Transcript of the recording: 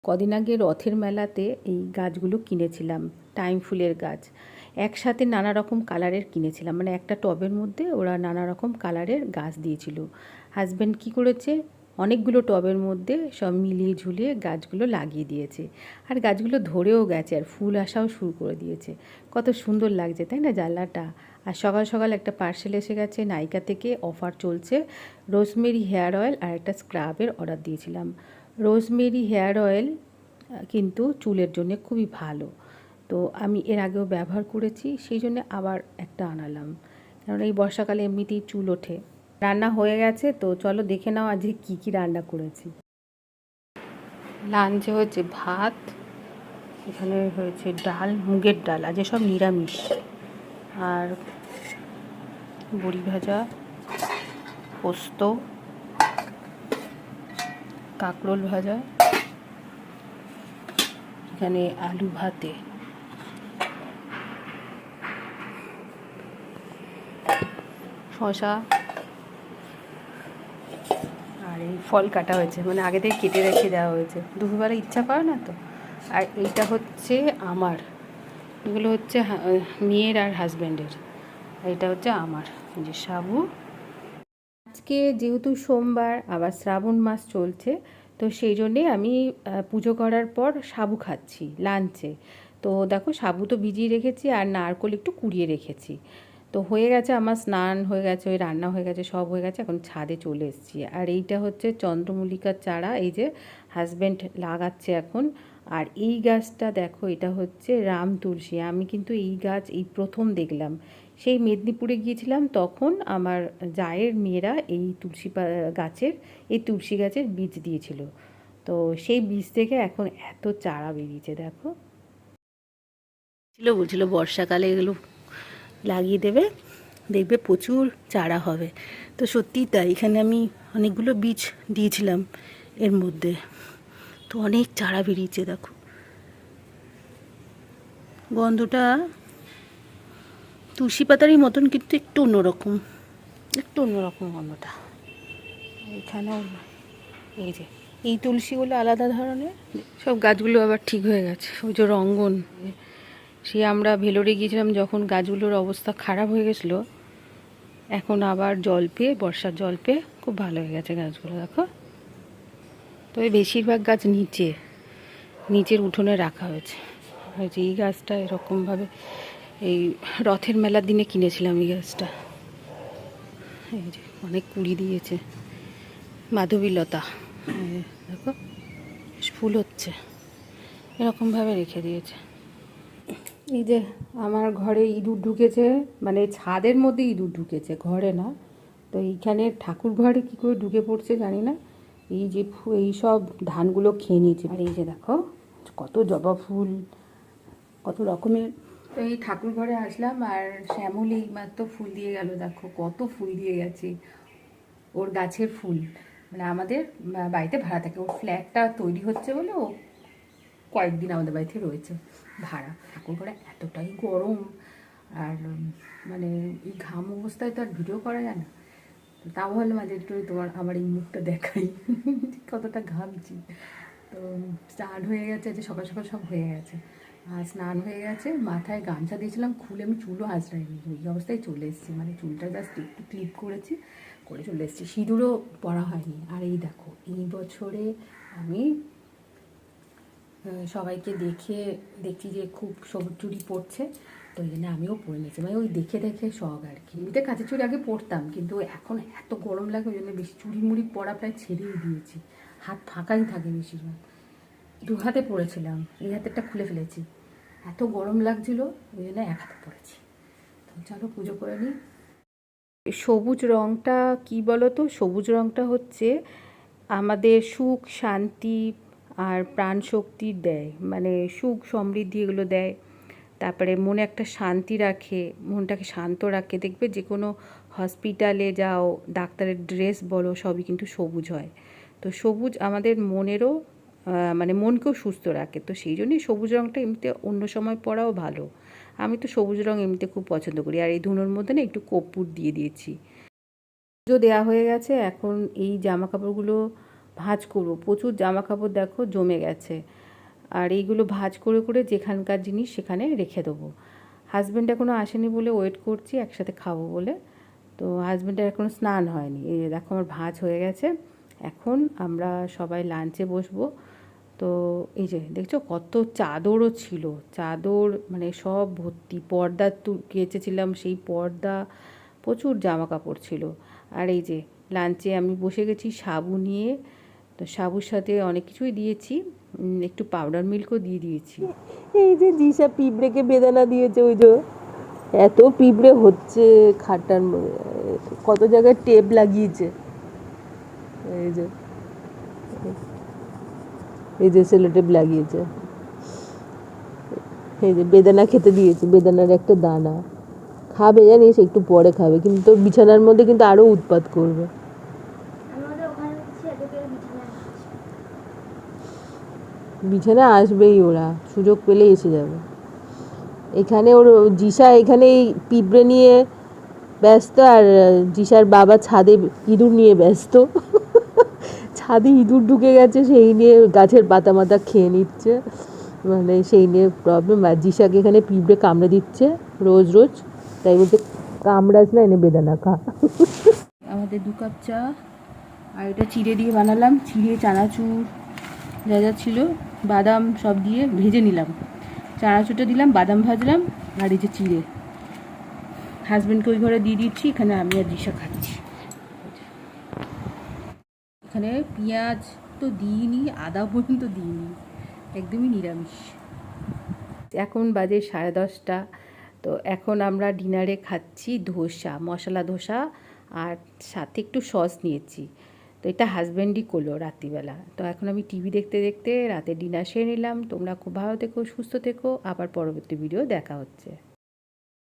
কদিন আগে রথের মেলাতে এই গাছগুলো কিনেছিলাম, টাইম ফুলের গাছ। একসাথে নানা রকম কালারের কিনেছিলাম, মানে একটা টবের মধ্যে ওরা নানা রকম কালারের গাছ দিয়েছিল। হাজব্যান্ড কী করেছে, অনেকগুলো টবের মধ্যে সব মিলিয়ে ঝুলিয়ে গাছগুলো লাগিয়ে দিয়েছে। আর গাছগুলো ধরেও গেছে আর ফুল আসাও শুরু করে দিয়েছে। কত সুন্দর লাগছে তাই না জানলাটা। আর সকাল সকাল একটা পার্সেল এসে গেছে, নাইকা থেকে অফার চলছে। রোজমেরি হেয়ার অয়েল আর একটা স্ক্রাবের অর্ডার দিয়েছিলাম। রোজমেরি হেয়ার অয়েল কিন্তু চুলের জন্য খুবই ভালো। তো আমি এর আগেও ব্যবহার করেছি, সেই জন্য আবার একটা আনালাম, কারণ এই বর্ষাকালে এমনিতেই চুল ওঠে। রান্না হয়ে গেছে, তো চলো দেখে নাও আজকে কী কী রান্না করেছি। লাঞ্চে হচ্ছে ভাত, এখানে হয়েছে ডাল, মুগের ডাল, আজ সব নিরামিষ, আর বড়ি ভাজা, পোস্ত, কাঁকরোল ভাজা, এখানে আলু ভাতে, শসা, আর এই ফল কাটা হয়েছে, মানে আগে থেকে কেটে রেখে দেওয়া হয়েছে, দুপুরবেলা ইচ্ছা করে না তো। আর এইটা হচ্ছে আমার, এগুলো হচ্ছে মেয়ের আর হাজব্যান্ডের, আর এটা হচ্ছে আমার, এই যে সাবু। আজকে যেহেতু সোমবার, আবার শ্রাবণ মাস চলছে, তো সেই জন্যে আমি পুজো করার পর সাবু খাচ্ছি লাঞ্চে। তো দেখো সাবু তো ভিজিয়ে রেখেছি আর নারকোল একটু কুড়িয়ে রেখেছি। তো হয়ে গেছে, আমার স্নান হয়ে গেছে, ওই রান্না হয়ে গেছে, সব হয়ে গেছে, এখন ছাদে চলে এসেছি। আর এইটা হচ্ছে চন্দ্রমল্লিকার চারা, এই যে হাজব্যান্ড লাগাচ্ছে এখন। আর এই গাছটা দেখো, এটা হচ্ছে রাম তুলসী। আমি কিন্তু এই গাছ এই প্রথম দেখলাম, সেই মেদিনীপুরে গিয়েছিলাম, তখন আমার জায়ের মেয়েরা এই তুলসী গাছের বীজ দিয়েছিল। তো সেই বীজ থেকে এখন এত চারা বেরিয়েছে দেখো। বলছিল বর্ষাকালে এগুলো লাগিয়ে দেবে, দেখবে প্রচুর চারা হবে। তো সত্যিই তাই, এখানে আমি অনেকগুলো বীজ দিয়েছিলাম এর মধ্যে, তো অনেক চারা বেরিয়েছে দেখো। গন্ধটা তুলসী পাতারই মতন, কিন্তু একটু অন্যরকম গন্ধটা। এখানেও এই যে এই তুলসীগুলো আলাদা ধরনের, সব গাছগুলো আবার ঠিক হয়ে গেছে। ওই যে রঙ্গন, সে আমরা ভেলোরে গিয়েছিলাম যখন গাছগুলোর অবস্থা খারাপ হয়ে গেছিলো, এখন আবার জল পেয়ে, বর্ষার জল পেয়ে খুব ভালো হয়ে গেছে গাছগুলো দেখো। তবে বেশিরভাগ গাছ নিচের উঠোনে রাখা হয়েছে। এই গাছটা এরকমভাবে এই রথের মেলার দিনে কিনেছিলাম এই গাছটা। এই যে অনেক কুড়ি দিয়েছে, মাধবীলতা, দেখো ফুল হচ্ছে, এরকমভাবে রেখে দিয়েছে। এই যে আমার ঘরে ইঁদুর ঢুকেছে, মানে ছাদের মধ্যে ইঁদুর ঢুকেছে, ঘরে না। তো এইখানে ঠাকুর ঘরে কী করে ঢুকে পড়ছে জানি না। এই যে এই সব ধানগুলো খেয়ে নিয়েছে। আর এই যে দেখো কত জবা ফুল, কত রকমের। তো এই ঠাকুর ঘরে আসলাম, আর শ্যামল এইমাত্র ফুল দিয়ে গেল, দেখো কত ফুল দিয়ে গেছে। ওর গাছের ফুল, মানে আমাদের বাড়িতে ভাড়া থাকে, ওর ফ্ল্যাটটা তৈরি হচ্ছে বলে ও কয়েকদিন আমাদের বাড়িতে রয়েছে ভাড়া। ঠাকুর ঘরে এতটাই গরম, আর মানে এই ঘাম অবস্থায় তো আর ভিডিও করা যায় না। তাও ভাবলাম আজ একটু আমার এই মুখটা দেখাই, কতটা ঘামছি। তো স্নান হয়ে গেছে, যে সকাল সকাল সব হয়ে গেছে। আর স্নান হয়ে গেছে, মাথায় গামছা দিয়েছিলাম খুলে, আমি চুলও আঁচড়াইনি, এই অবস্থায় চলে এসেছি, মানে চুলটা জাস্ট একটু ক্লিপ করে চলে এসেছি। সিঁদুরও পরা হয়নি। আর এই দেখো এই বছরে আমি সবাইকে দেখছি যে খুব সবুজ চুড়ি পরছে, তো ওই জন্য আমিও পরে নিয়েছি, মানে ওই দেখে দেখে শখ আর কি। এমনিতে কাঁচের চুড়ি আগে পরতাম, কিন্তু এখন এত গরম লাগে ওই জন্য বেশি চুড়ি মুড়ি পরা প্রায় ছেড়েই দিয়েছি। হাত ফাঁকাই থাকে বেশিরভাগ। দু হাতে পরেছিলাম, এই হাতেরটা খুলে ফেলেছি, এত গরম লাগছিল ওই জন্য এক হাতে পরেছি। তো চলো পুজো করে নিই। সবুজ রঙটা কি বলো তো, সবুজ রঙটা হচ্ছে আমাদের সুখ, শান্তি আর প্রাণ শক্তি দেয়, মানে সুখ সমৃদ্ধি এগুলো দেয়। তারপরে মনে একটা শান্তি রাখে, মনটাকে শান্ত রাখে। দেখবে যে কোনো হসপিটালে যাও, ডাক্তারের ড্রেস বলো, সবই কিন্তু সবুজ হয়। তো সবুজ আমাদের মনেরও মানে মনকেও সুস্থ রাখে। তো সেই জন্যই সবুজ রঙটা এমনিতে অন্য সময় পরাও ভালো। আমি তো সবুজ রঙ এমনিতে খুব পছন্দ করি। আর এই ধুনোর মধ্যে না একটু কর্পূর দিয়ে দিয়েছি। পুজো দেওয়া হয়ে গেছে, এখন এই জামা কাপড়গুলো ভাঁজ করবো। প্রচুর জামা কাপড় দেখো জমে গেছে, আর এইগুলো ভাঁজ করে করে যেখানকার জিনিস সেখানে রেখে দেবো। হাজব্যান্ড এখনও আসেনি বলে ওয়েট করছি একসাথে খাবো বলে। তো হাজব্যান্ডের এখনও স্নান হয়নি। এই দেখো আমার ভাঁজ হয়ে গেছে। এখন আমরা সবাই লাঞ্চে বসবো। তো এই যে দেখছো কত চাদরও ছিল, চাদর মানে সব ভর্তি, পর্দা কেচেছিলাম সেই পর্দা, প্রচুর জামা কাপড় ছিল। আর এই যে লাঞ্চে আমি বসে গেছি সাবু নিয়ে। তো সাবুর সাথে অনেক কিছুই দিয়েছি, একটু পাউডার মিল্কও দিয়ে দিয়েছি। এই যে দিশা পিঁপড়েকে বেদানা দিয়েছে, ওই যে এত পিঁপড়ে হচ্ছে খাটার মধ্যে, কত জায়গায় টেপ লাগিয়েছে। এই যে এই যে সেলো টেপ লাগিয়েছে। এই যে বেদানা খেতে দিয়েছে, বেদানার একটা দানা খাবে জানিস, একটু পরে খাবে, কিন্তু তোর বিছানার মধ্যে কিন্তু আরো উৎপাত করবে। বিছানা আসবেই, ওরা সুযোগ পেলে এসে যাবে। এখানে ওর জিসা এখানে পিঁপড়ে নিয়ে ব্যস্ত, আর জিসার বাবা ছাদে ইঁদুর নিয়ে ব্যস্ত। ছাদে ইঁদুর ঢুকে গেছে, সেই নিয়ে গাছের পাতা মাতা খেয়ে নিচ্ছে, মানে সেই নিয়ে প্রবলেম। আর জিসাকে এখানে পিঁপড়ে কামড়ে দিচ্ছে রোজ রোজ, তাই বলছে কামড়াস না, এনে বেদানা খা। আমাদের 2 কাপ চা, আর এটা চিড়ে দিয়ে বানালাম। চিড়ে, চানাচুর যা যা ছিল, বাদাম সব দিয়ে ভেজে নিলাম। চানাচুরটা দিলাম, বাদাম ভাজলাম, আর এই যে চিড়ে হাজব্যান্ডকে ওই ঘরে দিয়ে দিচ্ছি। এখানে আমি আর দিশা খাচ্ছি। এখানে পেঁয়াজ তো দিইনি, আদা পর্যন্ত দিইনি, একদমই নিরামিষ। এখন বাজে 10:30। তো এখন আমরা ডিনারে খাচ্ছি ধোসা, মশলা ধোসা, আর সাথে একটু সস নিয়েছি। তো এটা হাজব্যান্ডই করলো রাত্রিবেলা। তো এখন আমি টিভি দেখতে দেখতে রাতে ডিনার সেরে নিলাম। তোমরা খুব ভালো থেকো, সুস্থ থেকো, আবার পরবর্তী ভিডিও দেখা হচ্ছে।